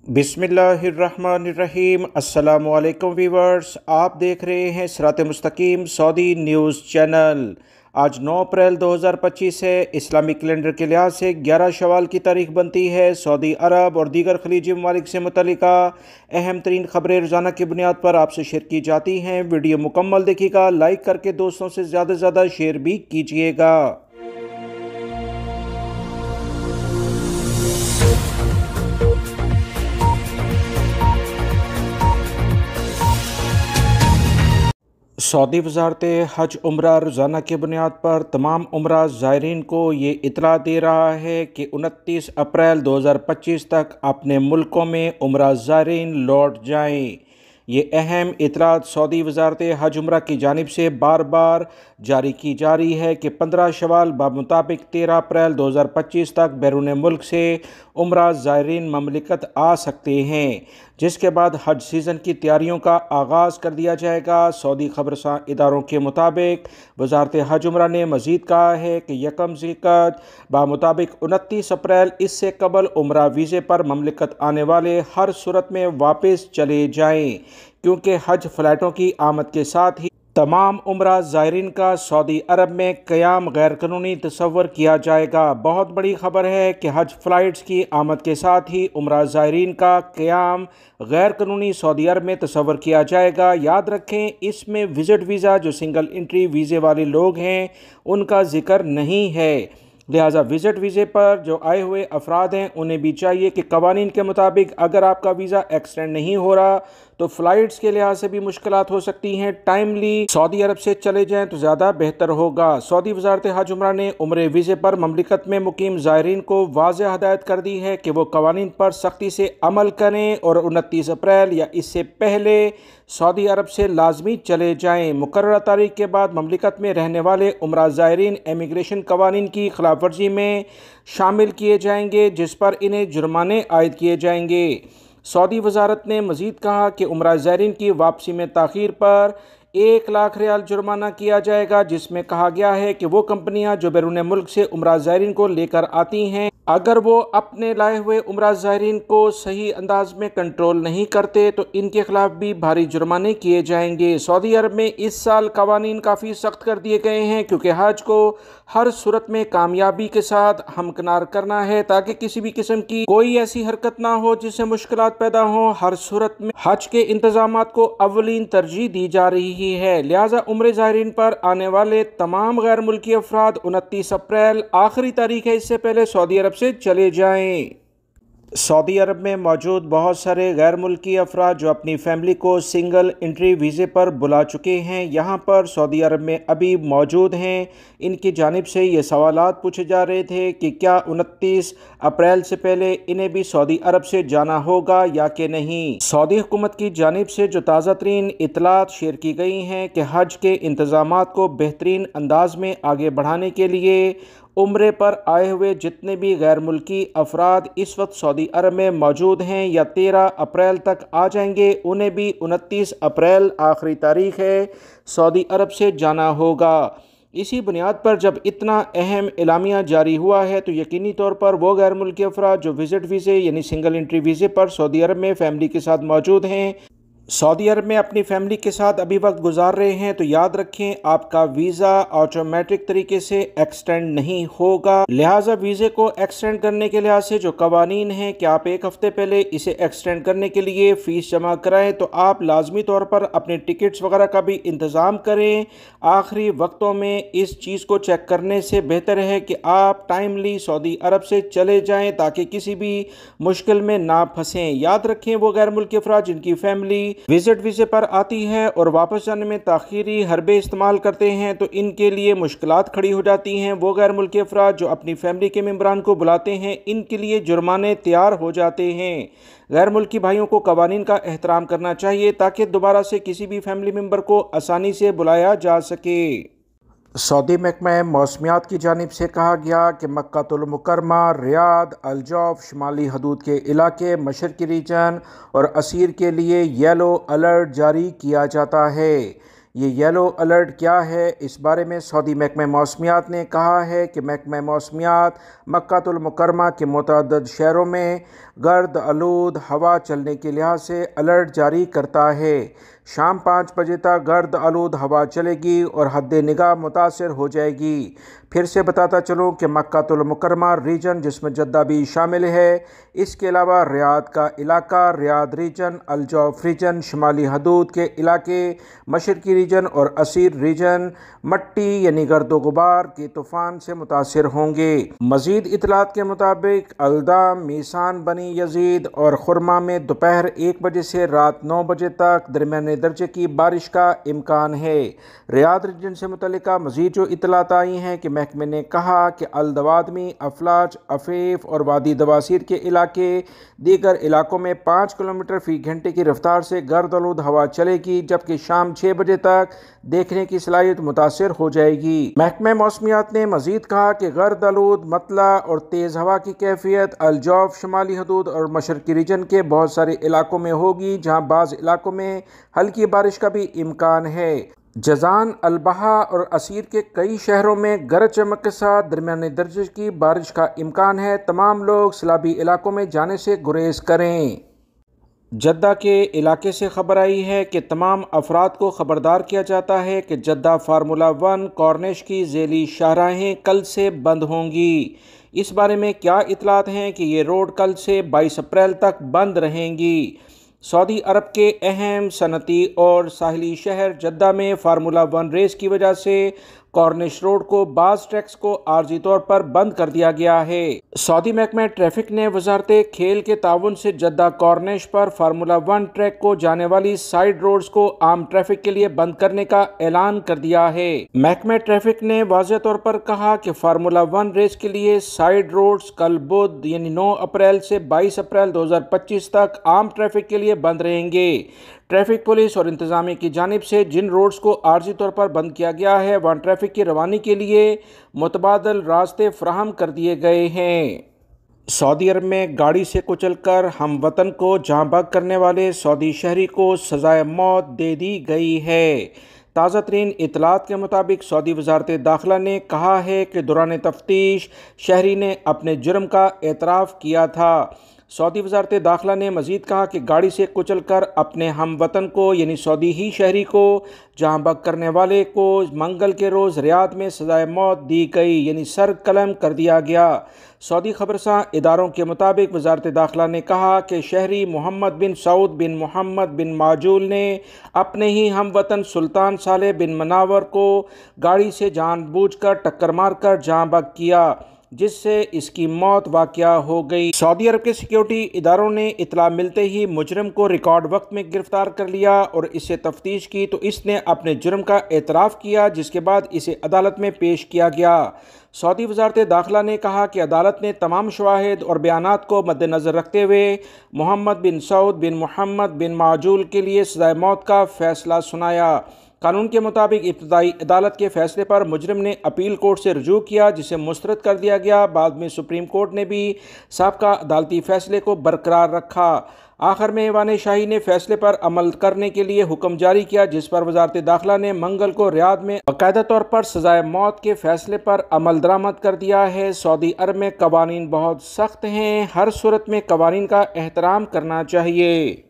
बिस्मिल्लाहिर्रहमानिर्रहीम। अस्सलामुअलैकुम वीवर्स, आप देख रहे हैं सिरात मुस्तकीम सऊदी न्यूज़ चैनल। आज 9 अप्रैल 2025 है। इस्लामिक कैलेंडर के लिहाज से 11 शवाल की तारीख बनती है। सऊदी अरब और दीगर खलीजी ममालिक से मुतल्लिका अहम तरीन खबरें रोज़ाना की बुनियाद पर आपसे शेयर की जाती हैं। वीडियो मुकम्मल देखिएगा, लाइक करके दोस्तों से ज़्यादा शेयर भी कीजिएगा। सऊदी वजारत हज उम्रा रोज़ाना की बुनियाद पर तमाम उम्रा ज़ायरीन को ये इतला दे रहा है कि 29 अप्रैल 2025 तक अपने मुल्कों में उम्रा ज़ायरीन लौट जाएं। ये अहम इतलात सऊदी वजारत हज उम्रा की जानिब से बार बार जारी की जा रही है कि 15 शवाल बामुताबिक 13 अप्रैल 2025 तक बैरून मुल्क से उम्रा ज़ायरीन ममलिकत आ सकते हैं, जिसके बाद हज सीज़न की तैयारियों का आगाज़ कर दिया जाएगा। सऊदी खबरसां इदारों के मुताबिक वजारत हज उम्रा ने मज़ीद कहा है कि यकम ज़िलक़द बामुताबिक 29 अप्रैल इससे कबल उम्रा वीज़े पर ममलिकत आने वाले हर सूरत में वापस चले जाएँ, क्योंकि हज फ़्लाइटों की आमद के साथ ही तमाम उम्रा ज़ायरीन का सऊदी अरब में क़याम गैर कानूनी तस्वर किया जाएगा। बहुत बड़ी खबर है कि हज फ़्लाइट्स की आमद के साथ ही उम्रा ज़ायरीन का क़याम गैर कानूनी सऊदी अरब में तस्वर किया जाएगा। याद रखें, इसमें विज़िट वीज़ा जो सिंगल एंट्री वीज़े वाले लोग हैं उनका जिक्र नहीं है। लिहाजा विज़िट वीज़े पर जो आए हुए अफराद हैं उन्हें भी चाहिए कि कवानीन के मुताबिक अगर आपका वीज़ा एक्सटेंड नहीं हो रहा तो फ़्लाइट्स के लिहाज से भी मुश्किलात हो सकती हैं। टाइमली सऊदी अरब से चले जाएं तो ज़्यादा बेहतर होगा। सऊदी वजारत हज उम्रा ने उम्रे वीज़े पर ममलिकत में मुकीम ज़ायरीन को वाज़ेह हदायत कर दी है कि वो कवानीन पर सख्ती से अमल करें और 29 अप्रैल या इससे पहले सऊदी अरब से लाजमी चले जाएँ। मुकर्रर तारीख के बाद ममलिकत में रहने वाले उम्रा ज़ायरीन इमिग्रेशन कवानीन की खिलाफ वर्जी में शामिल किए जाएंगे, जिस पर इन्हें जुर्माने आयद किए जाएंगे। सऊदी वजारत ने मज़ीद कहा कि उम्रा ज़ायरीन की वापसी में ताख़ीर पर 1 लाख रियाल जुर्माना किया जाएगा, जिसमें कहा गया है कि वो कंपनियां जो बैरून मुल्क से उम्रा ज़ायरीन को लेकर आती हैं, अगर वो अपने लाए हुए उम्रा ज़ायरीन को सही अंदाज में कंट्रोल नहीं करते तो इनके खिलाफ भी भारी जुर्माने किए जाएंगे। सऊदी अरब में इस साल कवानीन काफ़ी सख्त कर दिए गए हैं, क्योंकि हज को हर सूरत में कामयाबी के साथ हमकिनार करना है, ताकि किसी भी किस्म की कोई ऐसी हरकत ना हो जिससे मुश्किलात पैदा हो। हर सूरत में हज के इंतजामात को अव्वलीन तरजीह दी जा रही है। लिहाजा उम्रे ज़ायरीन पर आने वाले तमाम गैर मुल्की अफराद 29 अप्रैल आखिरी तारीख है, इससे पहले सऊदी अरब से चले जाएं। सऊदी अरब में मौजूद बहुत सारे गैर मुल्की अफराद जो अपनी फैमिली को सिंगल एंट्री वीज़े पर बुला चुके हैं, यहाँ पर सऊदी अरब में अभी मौजूद हैं। इनकी जानिब से ये सवालात पूछे जा रहे थे कि क्या 29 अप्रैल से पहले इन्हें भी सऊदी अरब से जाना होगा या कि नहीं। सऊदी हुकूमत की जानिब से जो ताज़ा तरीन इतलात शेयर की गई हैं कि हज के इंतज़ामात को बेहतरीन अंदाज में आगे बढ़ाने के लिए उम्रे पर आए हुए जितने भी गैर मुल्की अफराद इस वक्त सऊदी अरब में मौजूद हैं या 13 अप्रैल तक आ जाएंगे, उन्हें भी 29 अप्रैल आखिरी तारीख है, सऊदी अरब से जाना होगा। इसी बुनियाद पर जब इतना अहम एलामिया जारी हुआ है तो यकीनी तौर पर वो गैर मुल्की अफराद जो विज़िट वीज़े यानी सिंगल एंट्री वीज़े पर सऊदी अरब में फैमिली के साथ मौजूद हैं, सऊदी अरब में अपनी फैमिली के साथ अभी वक्त गुजार रहे हैं, तो याद रखें आपका वीज़ा ऑटोमेटिक तरीके से एक्सटेंड नहीं होगा। लिहाजा वीज़े को एक्सटेंड करने के लिहाज से जो कवानीन हैं कि आप 1 हफ़्ते पहले इसे एक्सटेंड करने के लिए फ़ीस जमा कराएं, तो आप लाजमी तौर पर अपने टिकट्स वगैरह का भी इंतज़ाम करें। आखिरी वक्तों में इस चीज़ को चेक करने से बेहतर है कि आप टाइमली सऊदी अरब से चले जाएँ, ताकि किसी भी मुश्किल में ना फंसें। याद रखें, वो गैर मुल्की अफराद जिनकी फैमिली विजिट वीज़े पर आती है और वापस जाने में ताख़ीरी हरबे इस्तेमाल करते हैं तो इनके लिए मुश्किलात खड़ी हो जाती हैं। वो गैर मुल्की अफराद जो अपनी फैमिली के मेम्बरान को बुलाते हैं, इनके लिए जुर्माने तैयार हो जाते हैं। गैर मुल्की भाइयों को कवानीन का एहतराम करना चाहिए, ताकि दोबारा से किसी भी फैमिली मेम्बर को आसानी से बुलाया जा सके। सऊदी महकमा मौसमियात की जानिब से कहा गया कि मक्कातुल मुकरमा, रियाद, अल-जौफ, शुमाली हदूद के इलाके, मशरकी रीजन और असीर के लिए येलो अलर्ट जारी किया जाता है। ये येलो अलर्ट क्या है, इस बारे में सऊदी महकमा मौसमियात ने कहा है कि महकमा मौसमियात मक्कातुल मुकर्रमा के मुतअद्दिद शहरों में गर्द आलूद हवा चलने के लिहाज से अलर्ट जारी करता है। शाम 5 बजे तक गर्द आलूद हवा चलेगी और हद निगाह मुतासर हो जाएगी। फिर से बताता चलूँ कि मक्कातुल मुकर्रमा रीजन, जिसमें जद्दा भी शामिल है, इसके अलावा रियाद का इलाका, रियाद रीजन, अल-जौफ रीजन, शुमाली हदूद के इलाके, मशरकी रीजन और असीर रीजन मट्टी यानी गर्दो गुबार के तूफ़ान से मुतासर होंगे। मज़ीद इतलात के मुताबिक अल्दाम, मीसान, बनी यजीद और खुरमा में दोपहर 1 बजे से रात 9 बजे तक दरमियाने दर्जे की बारिश का इम्कान है। रियाद रीजन से मुतल्लिका मज़ीद जो इतलात आई हैं कि महकमे ने कहा कि अल-दवादमी, अफलाज, अफीफ और वादी दवासीर के इलाके दीगर इलाकों में 5 किलोमीटर फ़ी घंटे की रफ्तार से गर्द आलूद हवा चलेगी, जबकि शाम 6 बजे तक देखने की सलाहियत मुतासर हो जाएगी। महकमा मौसमियात ने मज़ीद कहा कि गर्द आलूद मतला और तेज़ हवा की कैफियत अल-जौफ, शुमाली हदूद और मशरकी रीजन के बहुत सारे इलाकों में होगी, जहाँ बाज़ इलाकों में हल्की बारिश का भी इम्कान है। जजान, अलबहा और असीर के कई शहरों में गरज चमक के साथ दरमियाने दर्जे की बारिश का इम्कान है। तमाम लोग सैलाबी इलाकों में जाने से गुरेज करें। जद्दा के इलाके से खबर आई है कि तमाम अफराद को खबरदार किया जाता है कि जद्दा फार्मूला 1 कॉर्निश की झेली शाहराहें कल से बंद होंगी। इस बारे में क्या इतलात हैं कि ये रोड कल से 22 अप्रैल तक बंद रहेंगी। सऊदी अरब के अहम सनती और साहिली शहर जद्दा में फार्मूला 1 रेस की वजह से कॉर्निश रोड को बाज़ ट्रैक्स को आर्जी तौर पर बंद कर दिया गया है। सऊदी महकमा ट्रैफिक ने वजारत खेल के ताउन से जद्दा कॉर्निश पर फार्मूला 1 ट्रैक को जाने वाली साइड रोड्स को आम ट्रैफिक के लिए बंद करने का ऐलान कर दिया है। महकमा ट्रैफिक ने वाज़ेह तौर पर कहा कि फार्मूला 1 रेस के लिए साइड रोड्स कल बुध यानी 9 अप्रैल से 22 अप्रैल 2025 तक आम ट्रैफिक के लिए बंद रहेंगे। ट्रैफिक पुलिस और इंतजामिया की जानिब से जिन रोड्स को आर्जी तौर पर बंद किया गया है, वहाँ ट्रैफिक की रवानी के लिए मुतबादल रास्ते फराहम कर दिए गए हैं। सऊदी अरब में गाड़ी से कुचलकर हम वतन को जाँ बहक करने वाले सऊदी शहरी को सज़ाए मौत दे दी गई है। ताज़ा तरीन इतलात के मुताबिक सऊदी वजारत दाखिला ने कहा है कि दौरान तफ्तीश शहरी ने अपने जुर्म का एतराफ़ किया था। सऊदी वजारत दाखिला ने मज़ीद कहा कि गाड़ी से कुचल कर अपने हम वतन को यानी सऊदी ही शहरी को जहाँ बहक करने वाले को मंगल के रोज़ रियाद में सज़ाए मौत दी गई यानी सर कलम कर दिया गया। सऊदी खबरसां इदारों के मुताबिक वजारत दाखिला ने कहा कि शहरी मोहम्मद बिन सऊद बिन मोहम्मद बिन माजूल ने अपने ही हम वतन सुल्तान सालेह बिन मनावर को गाड़ी से जानबूझकर टक्कर मारकर जहाँ बहक किया, जिससे इसकी मौत वाक़या हो गई। सऊदी अरब के सिक्योरिटी इदारों ने इतला मिलते ही मुजरिम को रिकॉर्ड वक्त में गिरफ्तार कर लिया और इससे तफ्तीश की तो इसने अपने जुर्म का एतराफ़ किया, जिसके बाद इसे अदालत में पेश किया गया। सऊदी वजारत दाखिला ने कहा कि अदालत ने तमाम शवाहिद और बयानात को मद्देनज़र रखते हुए मोहम्मद बिन सऊद बिन मोहम्मद बिन माजूल के लिए सज़ाए मौत का फ़ैसला सुनाया। कानून के मुताबिक इब्तदाई अदालत के फैसले पर मुजरिम ने अपील कोर्ट से रुजू किया, जिसे मुस्तरद कर दिया गया। बाद में सुप्रीम कोर्ट ने भी साबका अदालती फैसले को बरकरार रखा। आखिर में ऐवान शाही ने फैसले पर अमल करने के लिए हुक्म जारी किया, जिस पर वजारत दाखिला ने मंगल को रियाद में बाकायदा तौर पर सजाए मौत के फैसले पर अमल दरामद कर दिया है। सऊदी अरब में कवानीन बहुत सख्त हैं, हर सूरत में कवानीन का एहतराम करना चाहिए।